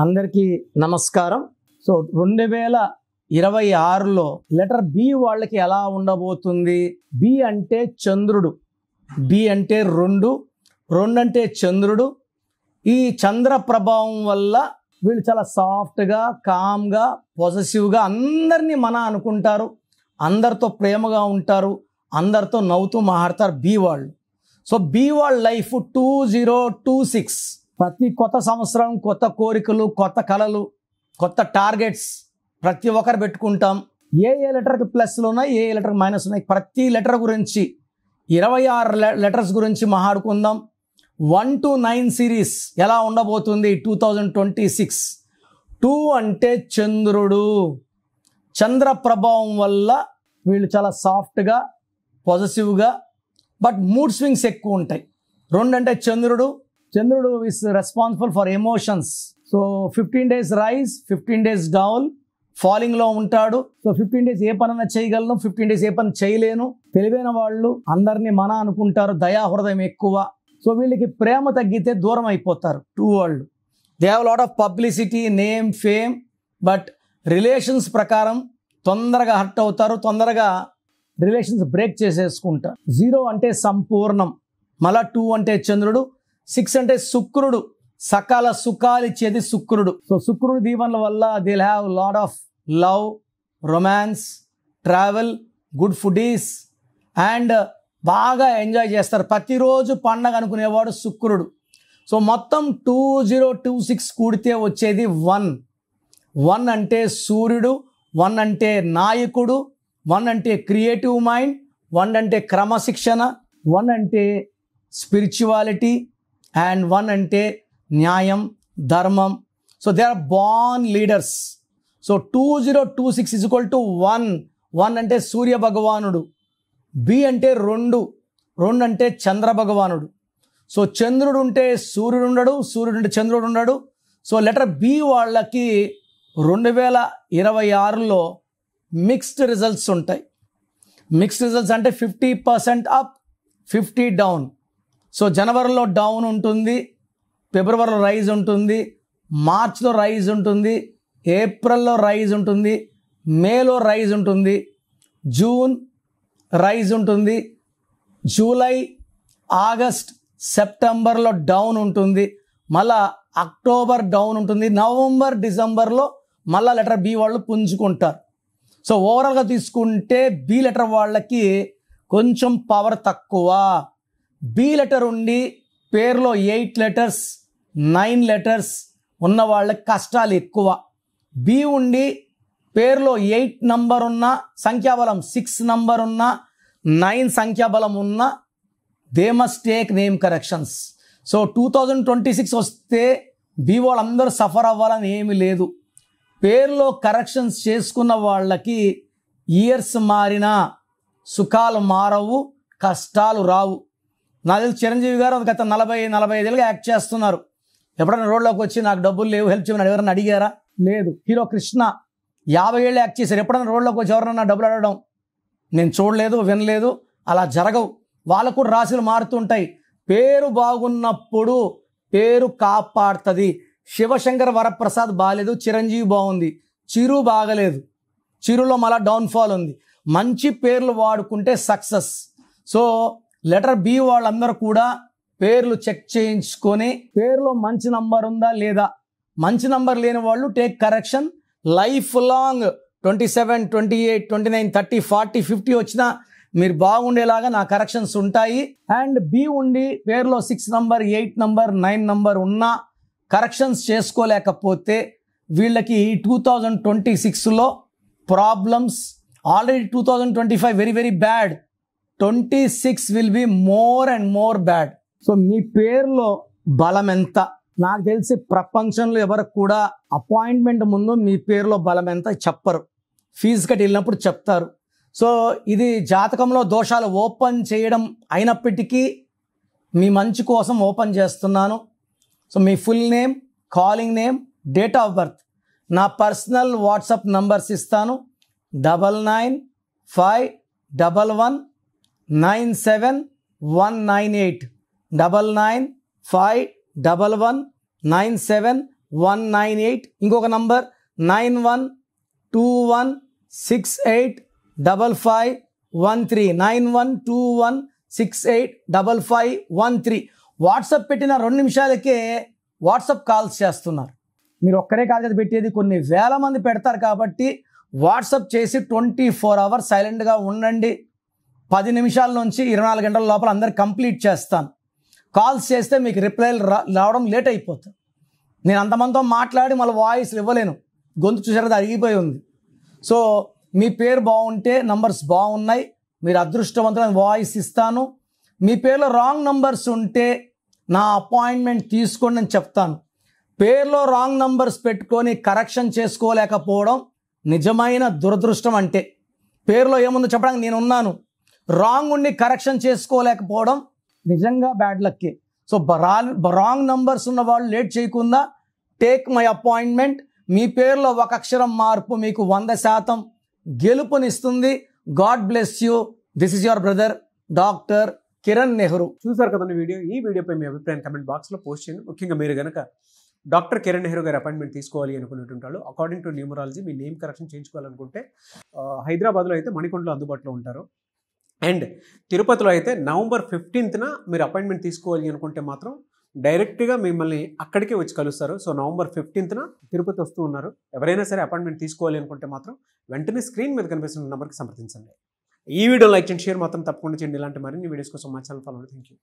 అందరికీ నమస్కారం. So 2026లో letter B వాళ్ళకి ఎలా ఉండబోతుంది? బి అంటే చంద్రుడు, బి అంటే రెండు అంటే చంద్రుడు. ఈ చంద్ర ప్రభావం వల్ల వీళ్ళు చాలా సాఫ్ట్గా, కామ్గా, పొజెసివ్గా అందరినీ అనుకుంటారు, అందరితో ప్రేమగా ఉంటారు, అందరితో నవ్వుతూ మాట్లాడతారు బి వాళ్ళు. సో బి వాళ్ళ లైఫ్ 2026 ప్రతి కొత్త సంవత్సరం కొత్త కోరికలు, కొత్త కళలు, కొత్త టార్గెట్స్ ప్రతి ఒక్కరు పెట్టుకుంటాం. ఏ లెటర్కి ప్లస్లు ఉన్నాయి, ఏ లెటర్కి మైనస్ ఉన్నాయి, ప్రతి లెటర్ గురించి 26 లెటర్స్ గురించి మాట్లాడుకుందాం. 1 to 9 సిరీస్ ఎలా ఉండబోతుంది 2026. 2 అంటే చంద్రుడు, చంద్ర ప్రభావం వల్ల వీళ్ళు చాలా సాఫ్ట్గా, పాజిటివ్గా, బట్ మూడ్ స్వింగ్స్ ఎక్కువ ఉంటాయి. 2 అంటే చంద్రుడు is responsible for emotions. So 15 days rise, 15 days down, ఫాలింగ్లో ఉంటాడు. సో 15 days ఏ పనైనా చేయగలను, 15 days ఏ పని చేయలేను. తెలివైన వాళ్ళు అందరినీ అనుకుంటారు, దయా హృదయం ఎక్కువ. సో వీళ్ళకి ప్రేమ తగ్గితే దూరం అయిపోతారు. 2 వాళ్ళు they have lot of publicity, name, fame, but relations ప్రకారం తొందరగా హర్ట్ అవుతారు, తొందరగా రిలేషన్స్ బ్రేక్ చేసేసుకుంటారు. 0 అంటే సంపూర్ణం, మళ్ళా 2 అంటే చంద్రుడు. 6 అంటే శుక్రుడు, సకాల సుఖాలు ఇచ్చేది శుక్రుడు. సో శుక్రుడు దీవెనల వల్ల they have lot of love, romance, travel, good foodies and బాగా ఎంజాయ్ చేస్తారు. ప్రతిరోజు పండగ అనుకునేవాడు శుక్రుడు. సో మొత్తం 2026 కూడితే వచ్చేది 1 అంటే సూర్యుడు, 1 అంటే నాయకుడు, 1 అంటే క్రియేటివ్ మైండ్, 1 అంటే క్రమశిక్షణ, 1 అంటే స్పిరిచువాలిటీ అండ్ 1 అంటే న్యాయం, ధర్మం. So they are born leaders. So 2026 is equal to 1 అంటే సూర్య భగవానుడు. బి అంటే రెండు అంటే చంద్ర భగవానుడు. సో చంద్రుడు ఉంటే సూర్యుడు ఉండడు, సూర్యుడు ఉంటే చంద్రుడు ఉండడు. సో లెటర్ బి వాళ్ళకి 2026లో మిక్స్డ్ రిజల్ట్స్ ఉంటాయి. మిక్స్డ్ రిజల్ట్స్ అంటే 50% అప్, 50 డౌన్. సో జనవరిలో డౌన్ ఉంటుంది, ఫిబ్రవరిలో రైజ్ ఉంటుంది, మార్చ్లో రైజ్ ఉంటుంది, ఏప్రిల్లో రైజ్ ఉంటుంది, మేలో రైజ్ ఉంటుంది, జూన్ రైజ్ ఉంటుంది, జూలై, ఆగస్ట్, సెప్టెంబర్లో డౌన్ ఉంటుంది, మళ్ళా అక్టోబర్ డౌన్ ఉంటుంది, నవంబర్, డిసెంబర్లో మళ్ళా లెటర్ బి వాళ్ళు పుంజుకుంటారు. సో ఓవరాల్గా తీసుకుంటే బి లెటర్ వాళ్ళకి కొంచెం పవర్ తక్కువ. బి లెటర్ ఉండి పేరులో 8 letters, 9 letters ఉన్న వాళ్ళకి కష్టాలు ఎక్కువ. బి ఉండి పేరులో 8 నంబర్ ఉన్న, సంఖ్యాబలం 6 నంబర్ ఉన్న, 9 సంఖ్యాబలం ఉన్న, they must take name corrections. So 2026 వస్తే బి వాళ్ళందరూ సఫర్ అవ్వాలని ఏమీ లేదు. పేరులో కరెక్షన్స్ చేసుకున్న వాళ్ళకి ఇయర్స్ మారినా సుఖాలు మారవు, కష్టాలు రావు. నాకు తెలిసి చిరంజీవి గారు గత 40-45 ఏళ్ళుగా యాక్ట్ చేస్తున్నారు. ఎప్పుడైనా రోడ్లోకి వచ్చి నాకు డబ్బులు లేవు, హెల్ప్ చేయమని ఎవరైనా అడిగారా? లేదు. హీరో కృష్ణ 50 ఏళ్ళు యాక్ట్ చేశారు. ఎప్పుడైనా రోడ్లోకి వచ్చి ఎవరైనా డబ్బులు అడగడం నేను చూడలేదు, వినలేదు. అలా జరగవు. వాళ్ళకు కూడా రాశులు మారుతుంటాయి. పేరు బాగున్నప్పుడు పేరు కాపాడుతుంది. శివశంకర్ వరప్రసాద్ బాగాలేదు, చిరంజీవి బాగుంది, చిరు బాగలేదు, చిరులో మళ్ళా డౌన్ఫాల్ ఉంది. మంచి పేర్లు వాడుకుంటే సక్సెస్. సో లెటర్ బి వాళ్ళందరూ కూడా పేర్లు చెక్ చేయించుకొని పేరులో మంచి నంబర్ ఉందా లేదా, మంచి నంబర్ లేని వాళ్ళు టేక్ కరెక్షన్. లైఫ్ లాంగ్ 27, 28, 29, 30, 40, 50 వచ్చినా మీరు బాగుండేలాగా నా కరెక్షన్స్ ఉంటాయి. అండ్ బి ఉండి పేరులో 6 నంబర్, 8 నంబర్, 9 నంబర్ ఉన్నా కరెక్షన్స్ చేసుకోలేకపోతే వీళ్ళకి 2026లో problems. Already 2025 very very bad. 26 will be more and more bad. So మీ పేరులో బలం ఎంత? నాకు తెలిసి ప్రపంచంలో ఎవరికి కూడా అపాయింట్మెంట్ ముందు మీ పేరులో బలం ఎంత చెప్పరు, ఫీజు కట్టి వెళ్ళినప్పుడు చెప్తారు. సో ఇది జాతకంలో దోషాలు ఓపెన్ చేయడం అయినప్పటికీ మీ మంచి కోసం ఓపెన్ చేస్తున్నాను. So me full name, calling name, date of birth, నా పర్సనల్ వాట్సాప్ నంబర్స్ ఇస్తాను. 9951197198 9951197197 9198. ఇంకొక నంబర్ 9121685513 9121685513. వాట్సాప్ పెట్టిన 2 నిమిషాలకే వాట్సాప్ కాల్స్ చేస్తున్నారు. మీరు ఒక్కరే కాదు కదా పెట్టేది, కొన్ని వేల మంది పెడతారు. కాబట్టి వాట్సాప్ చేసి 24 hours సైలెంట్గా ఉండండి. 10 నిమిషాల నుంచి 24 గంటల లోపల అందరు కంప్లీట్ చేస్తాను. కాల్స్ చేస్తే మీకు రిప్లైలు రావడం లేట్ అయిపోతుంది. నేను అంతమందితో మాట్లాడి మళ్ళీ వాయిస్లు ఇవ్వలేను, గొంతు చూసారు అరిగిపోయి ఉంది. సో మీ పేరు బాగుంటే నంబర్స్ బాగున్నాయి, మీరు అదృష్టవంతమైన వాయిస్ ఇస్తాను. మీ పేరులో రాంగ్ నంబర్స్ ఉంటే నా అపాయింట్మెంట్ తీసుకోండి అని చెప్తాను. పేరులో రాంగ్ నంబర్స్ పెట్టుకొని కరెక్షన్ చేసుకోలేకపోవడం నిజమైన దురదృష్టం. అంటే పేరులో ఏముందో చెప్పడానికి నేను ఉన్నాను, రాంగ్ ఉండి కరెక్షన్ చేసుకోలేకపోవడం నిజంగా బ్యాడ్ లక్కే. సో రాంగ్ నంబర్స్ ఉన్న వాళ్ళు లేట్ చేయకుండా టేక్ మై అపాయింట్మెంట్. మీ పేరులో ఒక అక్షరం మార్పు మీకు 100% గెలుపునిస్తుంది. God bless you. This is your brother doctor Kiran Nehru. చూసారు కదండి వీడియో. ఈ వీడియోపై మీ అభిప్రాయం కమెంట్ బాక్స్లో పోస్ట్ చేయండి. ముఖ్యంగా మీరు కనుక డాక్టర్ కిరణ్ నెహ్రూ గారి అపాయింట్మెంట్ తీసుకోవాలి అనుకునేటుంటారు, అకార్డింగ్ టు న్యూమరాలజీ మీ నేమ్ కరెక్షన్ చేయించుకోవాలనుకుంటే హైదరాబాద్లో అయితే మణికొండలో అందుబాటులో ఉంటారు. అండ్ తిరుపతిలో అయితే November 15th మీరు అపాయింట్మెంట్ తీసుకోవాలి అనుకుంటే మాత్రం డైరెక్ట్గా మిమ్మల్ని అక్కడికే వచ్చి కలుస్తారు. సో November 15th తిరుపతి వస్తూ ఉన్నారు. ఎవరైనా సరే అపాయింట్మెంట్ తీసుకోవాలి అనుకుంటే మాత్రం వెంటనే స్క్రీన్ మీద కనిపిస్తున్న నెంబర్కి సంప్రదించండి. ఈ వీడియో లైక్ చేయండి, షేర్ మాత్రం తప్పకుండా చేయండి. ఇలాంటి మరిన్ని వీడియోస్ కోసం మా ఛానల్ ఫాలో అవ్వండి. Thank you.